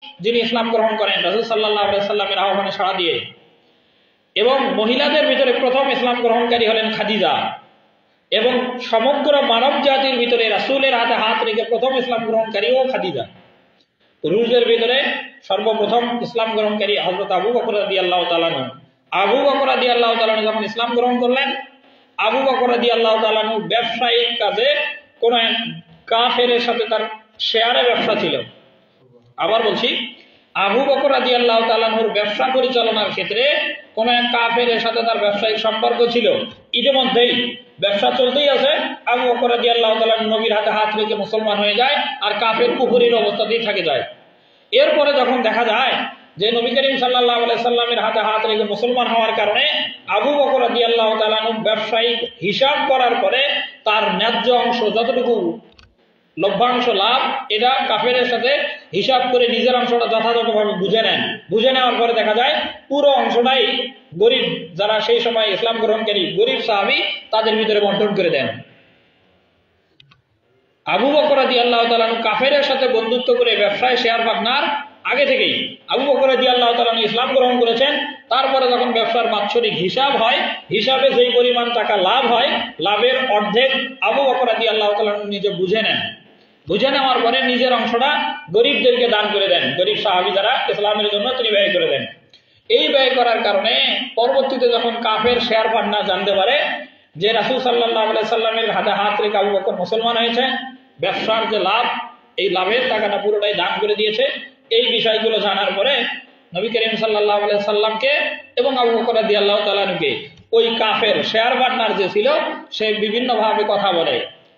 যিনি ইসলাম গ্রহণ করেন রাসূল সাল্লাল্লাহু আলাইহি সাল্লামের আহ্বানে সাড়া দিয়ে। এবং মহিলাদের ভিতরে প্রথম ইসলাম গ্রহণকারী হলেন খাদিজা। এবং সমগ্র মানব জাতির ভিতরে রাসূলের হাতে হাত রেখে প্রথম ইসলাম গ্রহণকারীও খাদিজা। পুরুষদের ভিতরে সর্বপ্রথম ইসলাম গ্রহণকারী হযরত আবু বকর রাদিয়াল্লাহু তাআলা আনহু। আবু বকর রাদিয়াল্লাহু তাআলা আনহু যখন ইসলাম গ্রহণ করলেন, আবু বকর রাদিয়াল্লাহু তাআলা আনহু ব্যবসায়িক কাজে কোন এক কাফেরের সাথে তার শেয়ারে ব্যবসা ছিল। আবার বলছি, আবু বকর রাদিয়াল্লাহু তাআলা আনহুর ব্যবসা পরিচালনার ক্ষেত্রে কোন এক কাফেরের সাথে তার ব্যবসায়িক সম্পর্ক ছিল। ইতিমধ্যেই ব্যবসা চলতেই আছে, আবু বকর রাদিয়াল্লাহু তাআলা নবীর হাতে হাত রেখে মুসলমান হয়ে যায় আর কাফের কুফরির অবস্থাতেই থেকে যায়। এরপরে যখন দেখা যায় যে নবী করিম সাল্লাল্লাহু আলাইহি সাল্লামের হাতে হাত রেখে মুসলমান হওয়ার কারণে আবু বকর রাদিয়াল্লাহু তাআলা আনহু ব্যবসায়িক হিসাব করার পরে তার ন্যায্য অংশ যতটুকু লভ্যাংশ লাভ, এটা কাফেরের সাথে হিসাব করে নিজের অংশটা যথাযথভাবে বুঝে নেন। বুঝে নেওয়ার পরে দেখা যায় পুরো অংশটাই গরিব, যারা সেই সময় ইসলাম গ্রহণকারী গরিব সাহাবী, তাদের ভিতরে বন্টন করে দেন। আবু বকর রাদিয়াল্লাহু তাআলা আনহু কাফেরের সাথে বন্ধুত্ব করে ব্যবসায় শেয়ার পার্টনার আগে থেকেই। আবু বকর রাদিয়াল্লাহু তাআলা আনহু ইসলাম গ্রহণ করেছেন, তারপরে যখন ব্যবসার বাৎসরিক হিসাব হয়, হিসাবে যেই পরিমাণ টাকা লাভ হয়, লাভের অর্ধেক আবু বকর রাদিয়াল্লাহু তাআলা আনহু নিজে বুঝে নেন। বুঝে নেওয়ার পরে নিজের অংশটা গরিবদেরকে দান করে দেন। গরিব সাহাবী যারা ইসলামের জন্য তিনি ব্যয় করে দেন। এই ব্যয় করার কারণে পরবর্তীতে যখন কাফের শেয়ার পার্টনার জানতে পারে যে রাসূল সাল্লাল্লাহু আলাইহি সাল্লামের হাতে হাত রেখে আবু বকর মুসলমান হয়েছে, ব্যবসার যে লাভ, এই লাভের টাকাটা পুরোটাই দান করে দিয়েছে, এই বিষয়গুলো জানার পরে নবী করিম সাল্লাল্লাহু আলাইহি সাল্লামকে এবং আবু বকর রাদিয়াল্লাহু তাআলা আনহুকে ওই কাফের শেয়ার পার্টনার যে ছিল সে বিভিন্নভাবে কথা বলে।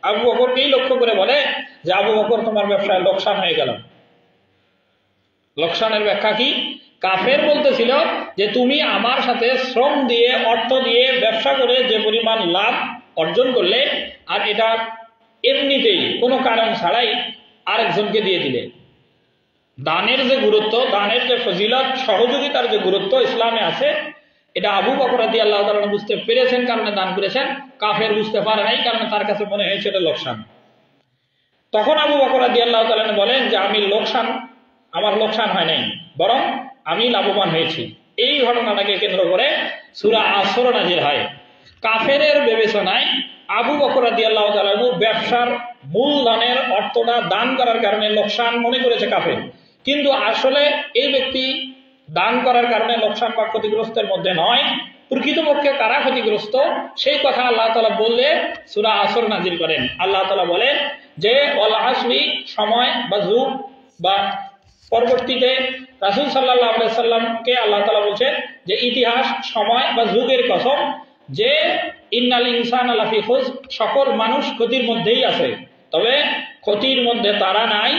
আবু বকরকেই লক্ষ্য করে বলে যে আবু বকর, তোমার ব্যবসায় লোকসান হয়ে গেল। লোকসানের ব্যাখ্যা কি? কাফের বলতেছিল যে তুমি আমার সাথে শ্রম দিয়ে, অর্থ দিয়ে ব্যবসা করে যে পরিমাণ লাভ অর্জন করলে, আর এটা এমনিতেই কোনো কারণ ছাড়াই আরেকজনকে দিয়ে দিলে। দানের যে গুরুত্ব, দানের যে ফজিলত, সহযোগিতার যে গুরুত্ব ইসলামে আছে, এটা আবু বকর রাদিয়াল্লাহু তাআলা বুঝতে পেরেছেন কারণে দান করেছেন। কাফের বুঝতে পারে নাই কারণে তার কাছে মনে হয়েছে এটা লোকসান। তখন আবু বকর রাদিয়াল্লাহু তাআলা বলেন যে আমার লোকসান হয় নাই, বরং আমি লাভবান হয়েছি। এই ঘটনাটাকে কেন্দ্র করে সূরা আসর নাযিল হয়। কাফেরের বিবেচনায় আবু বকর রাদিয়াল্লাহু তাআলা ব্যবসার মূলধনের অর্থটা দান করার কারণে লোকসান মনে করেছে কাফের, কিন্তু আসলে এই ব্যক্তি দান করার কারণে লোকসান বা ক্ষতিগ্রস্তের মধ্যে নয়। প্রকৃতপক্ষে কারা ক্ষতিগ্রস্ত সেই কথা আল্লাহ তাআলা বললে সূরা আসর নাযিল করেন। আল্লাহ তাআলা বলেন যে ওয়াল আসরি, সময় বা যুগ, বা পরবর্তীতে রাসূল সাল্লাল্লাহু আলাইহি সাল্লামকে আল্লাহ তাআলা বলছেন যে ইতিহাস, সময় বা যুগের কসম, যে ইন্নাল ইনসানা লাফি খুস, সকল মানুষ ক্ষতির মধ্যেই আছে, তবে ক্ষতির মধ্যে তারা নাই।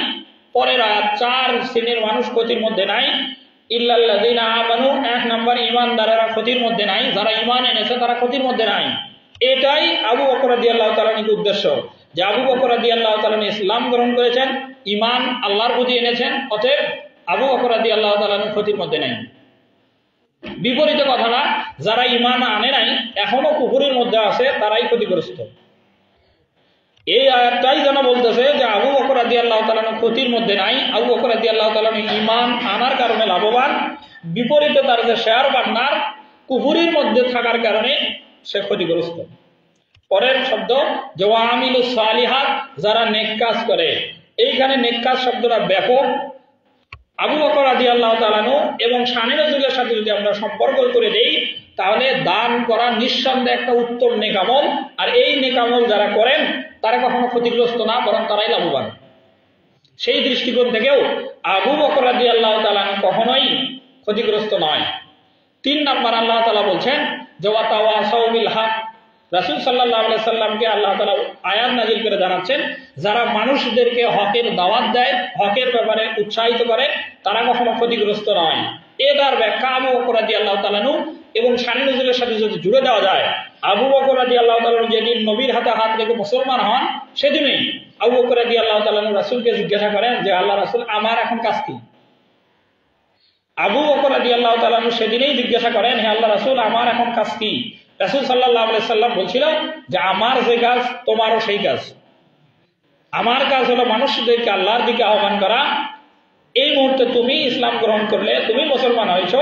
পরের আয়াত, 4 শ্রেণীর মানুষ ক্ষতির মধ্যে নাই। ইল্লাল্লাযিনা আমানু, 1 নম্বর ঈমানদারেরা ক্ষতির মধ্যে নাই, যারা ঈমান এনেছে তারা ক্ষতির মধ্যে নাই। এটাই আবু বকর রাদিয়াল্লাহু তাআলার উদ্দেশ্য, যে আবু বকর রাদিয়াল্লাহু তাআলা ইসলাম গ্রহণ করেছেন, ঈমান আল্লাহর প্রতি এনেছেন, অতএব আবু বকর রাদিয়াল্লাহু তাআলা ক্ষতির মধ্যে নাই। বিপরীতে কথাটা, যারা ঈমান আনে নাই, এখনো কুফরের মধ্যে আছে, তারাই ক্ষতিগ্রস্ত। এই আয়াতটাই যেন বলতেছে যে আবু বকর রাদিয়াল্লাহু তাআলা ক্ষতির মধ্যে নাই, আবু বকর রাদিয়াল্লাহু তাআলা ঈমান আনার কারণে লাভবান। বিপরীতে তার যে শেয়ার পার্টনার কুফরির মধ্যে থাকার কারণে সে ক্ষতিগ্রস্ত। পরের শব্দ যে ওয়ামিলুস সালিহাত, যারা নেক কাজ করে। এইখানে নেক কাজ শব্দটা ব্যাপক। আবু বকর রাদিয়াল্লাহু তাআলা এবং শানে নজুলের সাথে যদি আমরা সম্পর্ক করে দেই, তাহলে দান করা নিঃসন্দেহে একটা উত্তম নেক আমল। আর এই নেক আমল যারা করেন তারা কখনো ক্ষতিগ্রস্ত না, বরং তারাই লাভবান। সেই দৃষ্টিকোণ থেকেও আবু বকর রাদিয়াল্লাহু তাআলা কখনোই ক্ষতিগ্রস্ত নয়। 3 নম্বর আল্লাহ তাআলা বলছেন যে ওয়াতাওয়াসাউ বিল হক। রাসূল সাল্লাল্লাহু আলাইহি সাল্লামকে আল্লাহ তাআলা আয়াত নাযিল করে জানাচ্ছেন, যারা মানুষদেরকে হকের দাওয়াত দেয়, হকের ব্যাপারে উৎসাহিত করে, তারা কখনো ক্ষতিগ্রস্ত নয়। এটার ব্যাখ্যা আবু বকর রাদিয়াল্লাহু তাআলা এবং শানে নজুলের সাথে যদি জুড়ে দেওয়া যায়, আবু বকর রাদিয়াল্লাহু তাআলা যেদিন নবীর হাতে হাত রেখে মুসলমান হন, সেদিনই আবু বকর রাদিয়াল্লাহু তাআলা রাসূলকে জিজ্ঞাসা করেন যে আল্লাহ রাসূল, আমার এখন কাজ কি? আবু বকর রাদিয়াল্লাহু তাআলা সেদিনই জিজ্ঞাসা করেন, হে আল্লাহ রাসূল, আমার এখন কাজ কি? রাসূল সাল্লাল্লাহু আলাইহি সাল্লাম বলছিল যে আমার যে কাজ তোমারও সেই কাজ। আমার কাজ হলো মানুষদেরকে আল্লাহর দিকে আহ্বান করা, এই মুহূর্তে তুমি ইসলাম গ্রহণ করলে, তুমি মুসলমান হয়েছো,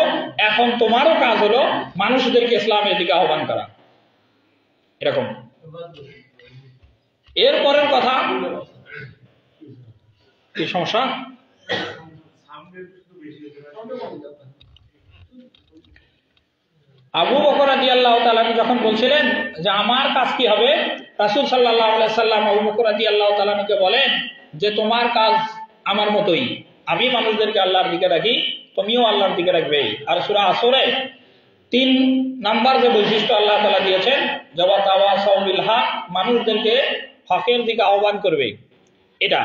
এখন তোমারও কাজ হলো মানুষদেরকে ইসলামের দিকে আহ্বান করা। এরকম। এরপরের কথা কি সমস্যা? আবু বকর রাদিয়াল্লাহু তাআলা যখন বলছিলেন যে আমার কাজ কি হবে, রাসূল সাল্লাল্লাহু আলাইহি সাল্লাম আবু বকর রাদিয়াল্লাহু তাআলাকে বলেন যে তোমার কাজ আমার মতোই, আমি মানুষদেরকে আল্লাহর দিকে রাখি, তুমিও আল্লাহর দিকে রাখবে। আর সূরা আসরে 3 নাম্বার যে বৈশিষ্ট্য আল্লাহ তাআলা দিয়েছেন, ওয়াতাওয়াসাউ বিল হক, মানুষদেরকে হকের দিকে আহ্বান করবে, এটা।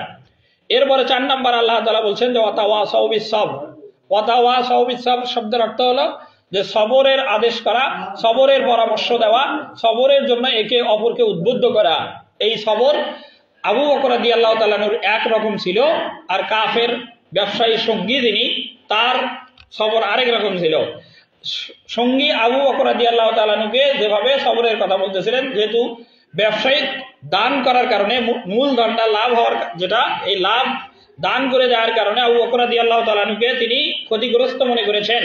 এরপরে 4 নাম্বার আল্লাহ তাআলা বলছেন যে ওয়াতাওয়াসাউ বিস সাবর। ওয়াতাওয়াসাউ বিস সাবর শব্দের অর্থ হলো যে সবরের আদেশ করা, সবরের পরামর্শ দেওয়া, সবরের জন্য একে অপরকে উদ্বুদ্ধ করা। এই সবর আবু বকর রাদিয়াল্লাহু তাআলা একরকম ছিল, আর কাফের ব্যবসায়ী সঙ্গী যিনি, তার সবর আরেক রকম ছিল। সঙ্গী আবু বকর রাদিয়াল্লাহু তাআলাকে যেভাবে সবরের কথা বলতেছিলেন, যেহেতু ব্যবসায়িক দান করার কারণে মূলধনটা লাভ হওয়ার, যেটা এই লাভ দান করে দেওয়ার কারণে আবু বকর রাদিয়াল্লাহু তাআলাকে তিনি ক্ষতিগ্রস্ত মনে করেছেন।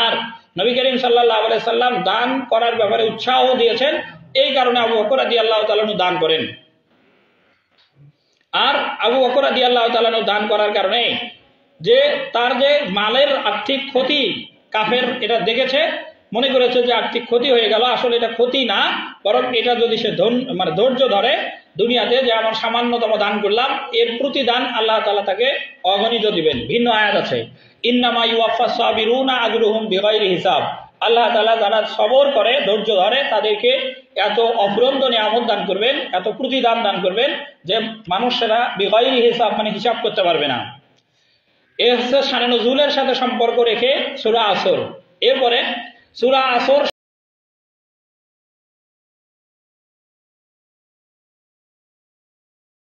আর নবী করিম সাল্লাল্লাহু আলাইহি সাল্লাম দান করার ব্যাপারে উৎসাহ দিয়েছেন, এই কারণে আবু বকর রাদিয়াল্লাহু তাআলা দান করেন। আর আবু বকর রাদিয়াল্লাহু তাআলা দান করার কারণে যে তার যে মালের আর্থিক ক্ষতি, কাফের এটা দেখেছে, মনে করেছে যে আর্থিক ক্ষতি হয়ে গেল, আসলে এটা ক্ষতি না, বরং এটা যদি সে ধৈর্য ধরে দুনিয়াতে, যে আমার সামান্যতম দান করলাম, এর প্রতিদান আল্লাহ তাআলা তাকে অগণিত দিবেন। ভিন্ন আয়াত আছে, ইন্নামা ইউওয়াফাস সাবিরুনা আজরুহুম বিগাইরি হিসাব। আল্লাহ তাআলা যারা সবর করে, ধৈর্য ধরে, তাদেরকে এত অফুরন্ত নিয়ামত দান করবেন, এত প্রতিদান দান করবেন যে মানুষেরা বিগাইরি হিসাব, মানে হিসাব করতে পারবে না। এ হচ্ছে শানে নুজুলের সাথে সম্পর্ক রেখে সূরা আসর। এরপরে সূরা আসর